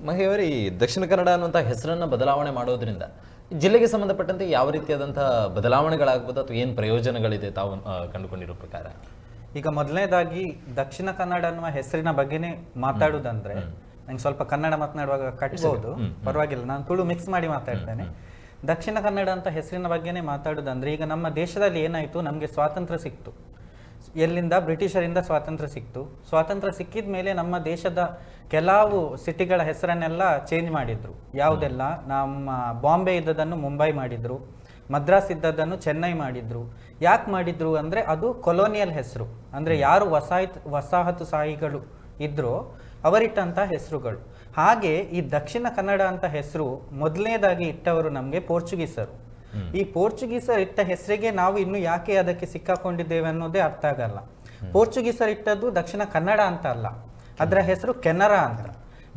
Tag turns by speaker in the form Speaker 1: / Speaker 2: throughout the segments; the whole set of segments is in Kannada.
Speaker 1: ಮಹೇವರ್, ಈ ದಕ್ಷಿಣ ಕನ್ನಡ ಅನ್ನುವಂಥ ಹೆಸರನ್ನು ಬದಲಾವಣೆ ಮಾಡೋದ್ರಿಂದ ಜಿಲ್ಲೆಗೆ ಸಂಬಂಧಪಟ್ಟಂತೆ ಯಾವ ರೀತಿಯಾದಂತಹ ಬದಲಾವಣೆಗಳಾಗ್ಬೋದು ಅಥವಾ ಏನು ಪ್ರಯೋಜನಗಳಿದೆ ತಾವು ಕಂಡುಕೊಂಡಿರೋ ಪ್ರಕಾರ?
Speaker 2: ಈಗ ಮೊದಲನೇದಾಗಿ ದಕ್ಷಿಣ ಕನ್ನಡ ಅನ್ನುವ ಹೆಸರಿನ ಬಗ್ಗೆನೇ ಮಾತಾಡುವುದಂದ್ರೆ ನಂಗೆ ಸ್ವಲ್ಪ ಕನ್ನಡ ಮಾತನಾಡುವಾಗ ಕಟ್ಬಹುದು, ಪರವಾಗಿಲ್ಲ, ನಾನು ತುಳು ಮಿಕ್ಸ್ ಮಾಡಿ ಮಾತಾಡ್ತೇನೆ. ದಕ್ಷಿಣ ಕನ್ನಡ ಅಂತ ಹೆಸರಿನ ಬಗ್ಗೆನೇ ಮಾತಾಡುವುದಂದ್ರೆ, ಈಗ ನಮ್ಮ ದೇಶದಲ್ಲಿ ಏನಾಯ್ತು, ನಮಗೆ ಸ್ವಾತಂತ್ರ್ಯ ಸಿಕ್ತು. ಎಲ್ಲಿಂದ? ಬ್ರಿಟಿಷರಿಂದ ಸ್ವಾತಂತ್ರ್ಯ ಸಿಕ್ತು. ಸ್ವಾತಂತ್ರ್ಯ ಸಿಕ್ಕಿದ ಮೇಲೆ ನಮ್ಮ ದೇಶದ ಕೆಲವು ಸಿಟಿಗಳ ಹೆಸರನ್ನೆಲ್ಲ ಚೇಂಜ್ ಮಾಡಿದ್ರು. ಯಾವುದೆಲ್ಲ? ನಮ್ಮ ಬಾಂಬೆ ಇದ್ದದನ್ನು ಮುಂಬೈ ಮಾಡಿದ್ರು, ಮದ್ರಾಸ್ ಇದ್ದದನ್ನು ಚೆನ್ನೈ ಮಾಡಿದ್ರು. ಯಾಕೆ ಮಾಡಿದ್ರು ಅಂದರೆ ಅದು ಕೊಲೋನಿಯಲ್ ಹೆಸರು, ಅಂದರೆ ಯಾರು ವಸಾಹತುಶಾಹಿಗಳು ಇದ್ರೋ ಅವರಿಟ್ಟಂಥ ಹೆಸರುಗಳು. ಹಾಗೆ ಈ ದಕ್ಷಿಣ ಕನ್ನಡ ಅಂತ ಹೆಸರು ಮೊದಲನೇದಾಗಿ ಇಟ್ಟವರು ನಮಗೆ ಪೋರ್ಚುಗೀಸರು. ಈ ಪೋರ್ಚುಗೀಸರು ಇಟ್ಟ ಹೆಸರಿಗೆ ನಾವು ಇನ್ನು ಯಾಕೆ ಅದಕ್ಕೆ ಸಿಕ್ಕಾಕೊಂಡಿದ್ದೇವೆ ಅನ್ನೋದೇ ಅರ್ಥ ಆಗಲ್ಲ. ಪೋರ್ಚುಗೀಸರು ಇಟ್ಟದ್ದು ದಕ್ಷಿಣ ಕನ್ನಡ ಅಂತ ಅಲ್ಲ, ಅದರ ಹೆಸರು ಕೆನರಾ ಅಂತ.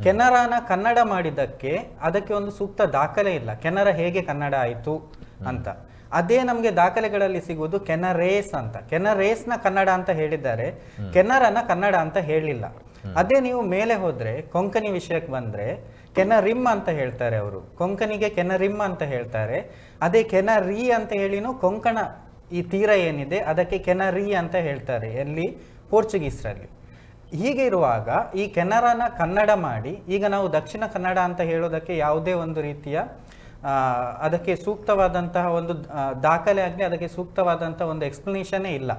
Speaker 2: ಕೆನರಾನ ಕನ್ನಡ ಮಾಡಿದ್ದಕ್ಕೆ ಅದಕ್ಕೆ ಒಂದು ಸೂಕ್ತ ದಾಖಲೆ ಇಲ್ಲ, ಕೆನರಾ ಹೇಗೆ ಕನ್ನಡ ಆಯಿತು ಅಂತ. ಅದೇ ನಮಗೆ ದಾಖಲೆಗಳಲ್ಲಿ ಸಿಗುವುದು ಕೆನರೇಸ್ ಅಂತ. ಕೆನರೇಸ್ನ ಕನ್ನಡ ಅಂತ ಹೇಳಿದ್ದಾರೆ, ಕೆನರನ ಕನ್ನಡ ಅಂತ ಹೇಳಲಿಲ್ಲ. ಅದೇ ನೀವು ಮೇಲೆ ಹೋದ್ರೆ ಕೊಂಕಣಿ ವಿಷಯಕ್ಕೆ ಬಂದ್ರೆ ಕೆನರಿಮ್ ಅಂತ ಹೇಳ್ತಾರೆ ಅವರು, ಕೊಂಕಣಿಗೆ ಕೆನರಿಮ್ ಅಂತ ಹೇಳ್ತಾರೆ. ಅದೇ ಕೆನರಿ ಅಂತ ಹೇಳಿನೂ ಕೊಂಕಣ ಈ ತೀರ ಏನಿದೆ ಅದಕ್ಕೆ ಕೆನರಿ ಅಂತ ಹೇಳ್ತಾರೆ, ಎಲ್ಲಿ? ಪೋರ್ಚುಗೀಸರಲ್ಲಿ. ಹೀಗೆ ಇರುವಾಗ ಈ ಕೆನರಾನ ಕನ್ನಡ ಮಾಡಿ ಈಗ ನಾವು ದಕ್ಷಿಣ ಕನ್ನಡ ಅಂತ ಹೇಳೋದಕ್ಕೆ ಯಾವುದೇ ಒಂದು ರೀತಿಯ ಅದಕ್ಕೆ ಸೂಕ್ತವಾದಂತಹ ಒಂದು ದಾಖಲೆ ಆಗಲಿ, ಅದಕ್ಕೆ ಸೂಕ್ತವಾದಂತಹ ಒಂದು ಎಕ್ಸ್ಪ್ಲನೇಷನ್ನೇ ಇಲ್ಲ.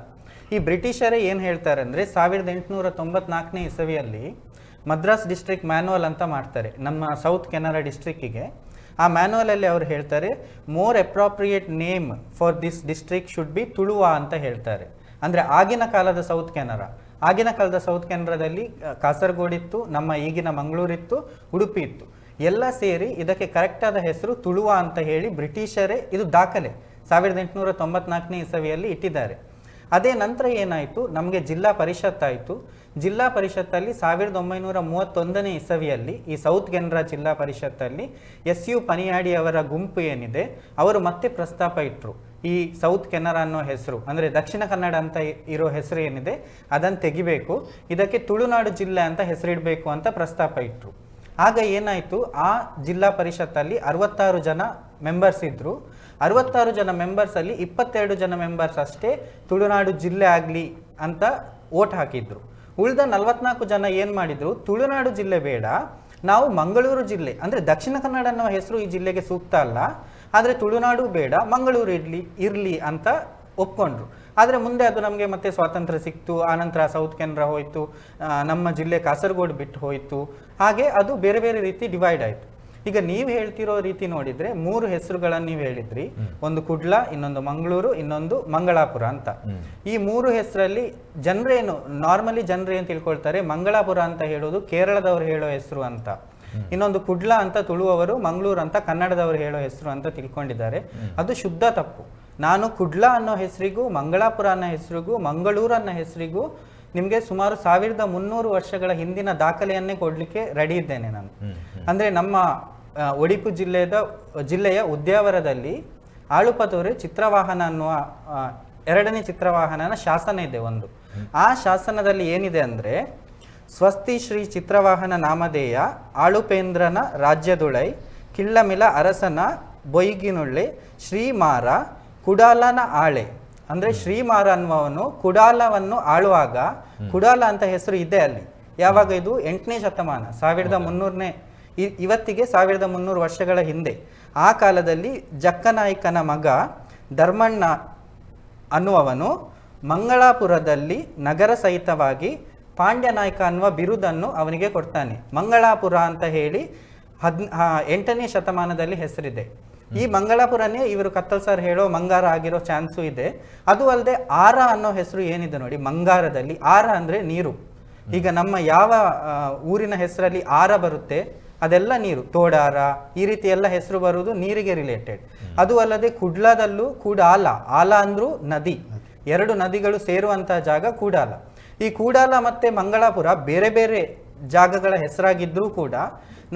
Speaker 2: ಈ ಬ್ರಿಟಿಷರೇ ಏನು ಹೇಳ್ತಾರೆ ಅಂದರೆ 1894ನೇ ಇಸವಿಯಲ್ಲಿ ಮದ್ರಾಸ್ ಡಿಸ್ಟ್ರಿಕ್ಟ್ ಮ್ಯಾನುವಲ್ ಅಂತ ಮಾಡ್ತಾರೆ ನಮ್ಮ ಸೌತ್ ಕೆನರಾ ಡಿಸ್ಟ್ರಿಕ್ಕಿಗೆ. ಆ ಮ್ಯಾನುವಲಲ್ಲಿ ಅವರು ಹೇಳ್ತಾರೆ, more appropriate name for this district should be Tuluva ಅಂತ ಹೇಳ್ತಾರೆ. ಅಂದರೆ ಆಗಿನ ಕಾಲದ ಸೌತ್ ಕೆನರಾ, ಆಗಿನ ಕಾಲದ ಸೌತ್ ಕೆನರಾದಲ್ಲಿ ಕಾಸರಗೋಡಿತ್ತು, ನಮ್ಮ ಈಗಿನ ಮಂಗಳೂರಿತ್ತು, ಉಡುಪಿ ಇತ್ತು, ಎಲ್ಲ ಸೇರಿ ಇದಕ್ಕೆ ಕರೆಕ್ಟಾದ ಹೆಸರು ತುಳುವಾ ಅಂತ ಹೇಳಿ ಬ್ರಿಟಿಷರೇ, ಇದು ದಾಖಲೆ 1894ನೇ ಇಸವಿಯಲ್ಲಿ ಇಟ್ಟಿದ್ದಾರೆ. ಅದೇ ನಂತರ ಏನಾಯಿತು, ನಮಗೆ ಜಿಲ್ಲಾ ಪರಿಷತ್ ಆಯಿತು. ಜಿಲ್ಲಾ ಪರಿಷತ್ತಲ್ಲಿ 1931ನೇ ಇಸವಿಯಲ್ಲಿ ಈ ಸೌತ್ ಕೆನರಾ ಜಿಲ್ಲಾ ಪರಿಷತ್ತಲ್ಲಿ SU ಪನಿಯಾಡಿ ಅವರ ಗುಂಪು ಏನಿದೆ ಅವರು ಮತ್ತೆ ಪ್ರಸ್ತಾಪ ಇಟ್ಟರು, ಈ ಸೌತ್ ಕೆನರಾ ಅನ್ನೋ ಹೆಸರು ಅಂದರೆ ದಕ್ಷಿಣ ಕನ್ನಡ ಅಂತ ಇರೋ ಹೆಸರು ಏನಿದೆ ಅದನ್ನು ತೆಗಿಬೇಕು, ಇದಕ್ಕೆ ತುಳುನಾಡು ಜಿಲ್ಲೆ ಅಂತ ಹೆಸರಿಡಬೇಕು ಅಂತ ಪ್ರಸ್ತಾಪ ಇಟ್ಟರು. ಆಗ ಏನಾಯಿತು, ಆ ಜಿಲ್ಲಾ ಪರಿಷತ್ತಲ್ಲಿ 66 ಜನ ಮೆಂಬರ್ಸ್ ಇದ್ದರು. 66 ಜನ ಮೆಂಬರ್ಸಲ್ಲಿ 22 ಜನ ಮೆಂಬರ್ಸ್ ಅಷ್ಟೇ ತುಳುನಾಡು ಜಿಲ್ಲೆ ಆಗಲಿ ಅಂತ ಓಟ್ ಹಾಕಿದ್ರು. ಉಳಿದ 44 ಜನ ಏನು ಮಾಡಿದರು, ತುಳುನಾಡು ಜಿಲ್ಲೆ ಬೇಡ, ನಾವು ಮಂಗಳೂರು ಜಿಲ್ಲೆ ಅಂದರೆ ದಕ್ಷಿಣ ಕನ್ನಡ ಅನ್ನೋ ಹೆಸರು ಈ ಜಿಲ್ಲೆಗೆ ಸೂಕ್ತ ಅಲ್ಲ, ಆದರೆ ತುಳುನಾಡು ಬೇಡ, ಮಂಗಳೂರು ಇರಲಿ ಅಂತ ಒಪ್ಕೊಂಡ್ರು. ಆದರೆ ಮುಂದೆ ಅದು ನಮಗೆ ಮತ್ತೆ ಸ್ವಾತಂತ್ರ್ಯ ಸಿಕ್ತು, ಆನಂತರ ಸೌತ್ ಕೆನರಾ ಹೋಯಿತು, ನಮ್ಮ ಜಿಲ್ಲೆ ಕಾಸರಗೋಡು ಬಿಟ್ಟು ಹೋಯಿತು, ಹಾಗೆ ಅದು ಬೇರೆ ಬೇರೆ ರೀತಿ ಡಿವೈಡ್ ಆಯಿತು. ಈಗ ನೀವು ಹೇಳ್ತಿರೋ ರೀತಿ ನೋಡಿದರೆ 3 ಹೆಸರುಗಳನ್ನು ನೀವು ಹೇಳಿದ್ರಿ, ಒಂದು ಕುಡ್ಲ, ಇನ್ನೊಂದು ಮಂಗಳೂರು, ಇನ್ನೊಂದು ಮಂಗಳಾಪುರ ಅಂತ. ಈ 3 ಹೆಸರಲ್ಲಿ ಜನರೇನು ನಾರ್ಮಲಿ ಜನರು ಏನು ತಿಳ್ಕೊಳ್ತಾರೆ, ಮಂಗಳಾಪುರ ಅಂತ ಹೇಳೋದು ಕೇರಳದವರು ಹೇಳೋ ಹೆಸರು ಅಂತ, ಇನ್ನೊಂದು ಕುಡ್ಲ ಅಂತ ತುಳುವವರು, ಮಂಗಳೂರು ಅಂತ ಕನ್ನಡದವರು ಹೇಳೋ ಹೆಸರು ಅಂತ ತಿಳ್ಕೊಂಡಿದ್ದಾರೆ. ಅದು ಶುದ್ಧ ತಪ್ಪು. ನಾನು ಕುಡ್ಲ ಅನ್ನೋ ಹೆಸರಿಗೂ ಮಂಗಳಾಪುರ ಅನ್ನೋ ಹೆಸರಿಗೂ ಮಂಗಳೂರು ಅನ್ನೋ ಹೆಸರಿಗೂ ನಿಮಗೆ ಸುಮಾರು 1300 ವರ್ಷಗಳ ಹಿಂದಿನ ದಾಖಲೆಯನ್ನೇ ಕೊಡಲಿಕ್ಕೆ ರೆಡಿ ಇದ್ದೇನೆ ನಾನು. ಅಂದರೆ ನಮ್ಮ ಉಡುಪಿ ಜಿಲ್ಲೆಯ ಉದ್ಯಾವರದಲ್ಲಿ ಆಳುಪತೋರೆ ಚಿತ್ರವಾಹನ ಅನ್ನುವ 2ನೇ ಚಿತ್ರವಾಹನನ ಶಾಸನ ಇದೆ ಒಂದು. ಆ ಶಾಸನದಲ್ಲಿ ಏನಿದೆ ಅಂದರೆ, ಸ್ವಸ್ತಿ ಶ್ರೀ ಚಿತ್ರವಾಹನ ನಾಮಧೇಯ ಆಳುಪೇಂದ್ರನ ರಾಜ್ಯದುಳೈ ಕಿಳ್ಳಮಿಲ ಅರಸನ ಬೊಯ್ಗಿನುಳ್ಳೆ ಶ್ರೀಮಾರ ಕುಡಾಲನ ಆಳೆ. ಅಂದರೆ ಶ್ರೀಮಾರ ಅನ್ನುವವನು ಕುಡಾಲವನ್ನು ಆಳುವಾಗ, ಕುಡಾಲ ಅಂತ ಹೆಸರು ಇದೆ ಅಲ್ಲಿ. ಯಾವಾಗ? ಇದು 8ನೇ ಶತಮಾನ, 1300ನೇ, ಇವತ್ತಿಗೆ 1300 ವರ್ಷಗಳ ಹಿಂದೆ. ಆ ಕಾಲದಲ್ಲಿ ಜಕ್ಕನಾಯಕನ ಮಗ ಧರ್ಮಣ್ಣ ಅನ್ನುವವನು ಮಂಗಳಾಪುರದಲ್ಲಿ ನಗರ ಸಹಿತವಾಗಿ ಪಾಂಡ್ಯನಾಯಕ ಅನ್ನುವ ಬಿರುದನ್ನು ಅವನಿಗೆ ಕೊಡ್ತಾನೆ. ಮಂಗಳಾಪುರ ಅಂತ ಹೇಳಿ 8ನೇ ಶತಮಾನದಲ್ಲಿ ಹೆಸರಿದೆ. ಈ ಮಂಗಳಾಪುರನೇ ಇವರು ಕತ್ತಲ್ ಸರ್ ಹೇಳೋ ಮಂಗಾರ ಆಗಿರೋ ಚಾನ್ಸು ಇದೆ. ಅದು ಅಲ್ಲದೆ ಆರ ಅನ್ನೋ ಹೆಸರು ಏನಿದೆ ನೋಡಿ, ಮಂಗಾರದಲ್ಲಿ ಆರ ಅಂದರೆ ನೀರು. ಈಗ ನಮ್ಮ ಯಾವ ಊರಿನ ಹೆಸರಲ್ಲಿ ಆರ ಬರುತ್ತೆ ಅದೆಲ್ಲ ನೀರು, ತೋಡಾರ, ಈ ರೀತಿ ಎಲ್ಲ ಹೆಸರು ಬರುವುದು ನೀರಿಗೆ ರಿಲೇಟೆಡ್. ಅದು ಅಲ್ಲದೆ ಕುಡ್ಲದಲ್ಲೂ ಕೂಡಾಲ, ಆಲ ಅಂದ್ರೂ ನದಿ, 2 ನದಿಗಳು ಸೇರುವಂತಹ ಜಾಗ ಕೂಡಾಲ. ಈ ಕೂಡಾಲ ಮತ್ತು ಮಂಗಳಾಪುರ ಬೇರೆ ಬೇರೆ ಜಾಗಗಳ ಹೆಸರಾಗಿದ್ದರೂ ಕೂಡ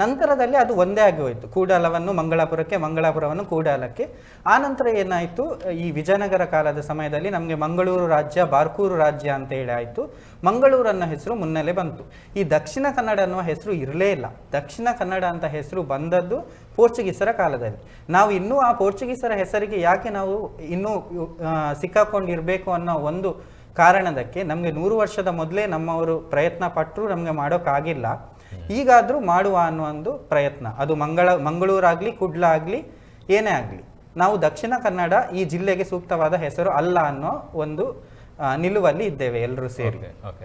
Speaker 2: ನಂತರದಲ್ಲಿ ಅದು ಒಂದೇ ಆಗಿ ಹೋಯಿತು, ಕೂಡಲವನ್ನು ಮಂಗಳಾಪುರಕ್ಕೆ, ಮಂಗಳಾಪುರವನ್ನು ಕೂಡಲಕ್ಕೆ. ಆ ನಂತರ ಏನಾಯಿತು, ಈ ವಿಜಯನಗರ ಕಾಲದ ಸಮಯದಲ್ಲಿ ನಮಗೆ ಮಂಗಳೂರು ರಾಜ್ಯ, ಬಾರ್ಕೂರು ರಾಜ್ಯ ಅಂತ ಹೇಳಿ ಆಯಿತು. ಮಂಗಳೂರು ಅನ್ನೋ ಹೆಸರು ಮುನ್ನೆಲೆ ಬಂತು. ಈ ದಕ್ಷಿಣ ಕನ್ನಡ ಅನ್ನುವ ಹೆಸರು ಇರಲೇ ಇಲ್ಲ. ದಕ್ಷಿಣ ಕನ್ನಡ ಅಂತ ಹೆಸರು ಬಂದದ್ದು ಪೋರ್ಚುಗೀಸರ ಕಾಲದಲ್ಲಿ. ನಾವು ಇನ್ನೂ ಆ ಪೋರ್ಚುಗೀಸರ ಹೆಸರಿಗೆ ಯಾಕೆ ನಾವು ಇನ್ನೂ ಸಿಕ್ಕಾಕೊಂಡಿರ್ಬೇಕು ಅನ್ನೋ ಒಂದು ಕಾರಣದಕ್ಕೆ ನಮಗೆ 100 ವರ್ಷದ ಮೊದಲೇ ನಮ್ಮವರು ಪ್ರಯತ್ನ ಪಟ್ಟರು ನಮಗೆ ಮಾಡೋಕ್ಕಾಗಿಲ್ಲ. ಈಗಾದರೂ ಮಾಡುವ ಅನ್ನೋ ಒಂದು ಪ್ರಯತ್ನ, ಅದು ಮಂಗಳೂರಾಗಲಿ ಕುಡ್ಲ ಆಗಲಿ ಏನೇ ಆಗಲಿ, ನಾವು ದಕ್ಷಿಣ ಕನ್ನಡ ಈ ಜಿಲ್ಲೆಗೆ ಸೂಕ್ತವಾದ ಹೆಸರು ಅಲ್ಲ ಅನ್ನೋ ಒಂದು ನಿಲುವಲ್ಲಿ ಇದ್ದೇವೆ ಎಲ್ಲರೂ ಸೇರಿ.
Speaker 1: ಓಕೆ.